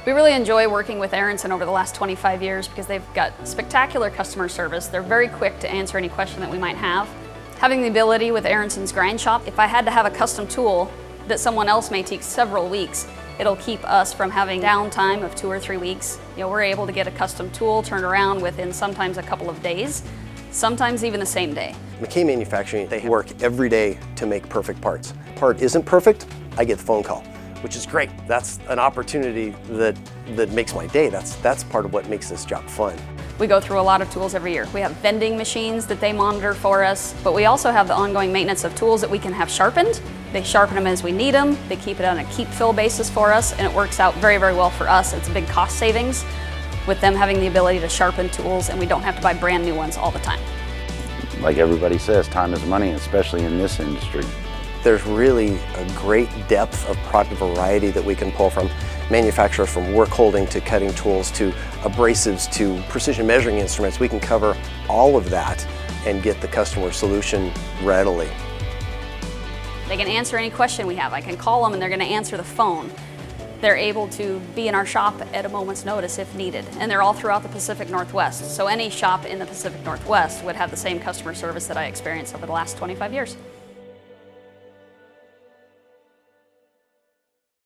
We really enjoy working with Aronson over the last 25 years because they've got spectacular customer service. They're very quick to answer any question that we might have. Having the ability with Aronson's grind shop, if I had to have a custom tool that someone else may take several weeks, it'll keep us from having downtime of 2 or 3 weeks. We're able to get a custom tool turned around within sometimes a couple of days, sometimes even the same day. MacKay Manufacturing, they work every day to make perfect parts. Part isn't perfect, I get the phone call, which is great. That's an opportunity that makes my day. That's part of what makes this job fun. We go through a lot of tools every year. We have vending machines that they monitor for us, but we also have the ongoing maintenance of tools that we can have sharpened. They sharpen them as we need them. They keep it on a keep-fill basis for us, and it works out very, very well for us. It's a big cost savings with them having the ability to sharpen tools, and we don't have to buy brand new ones all the time. Like everybody says, time is money, especially in this industry. There's really a great depth of product variety that we can pull from. Manufacturers from work holding to cutting tools to abrasives to precision measuring instruments. We can cover all of that and get the customer solution readily. They can answer any question we have. I can call them and they're going to answer the phone. They're able to be in our shop at a moment's notice if needed, and they're all throughout the Pacific Northwest. So any shop in the Pacific Northwest would have the same customer service that I experienced over the last 25 years.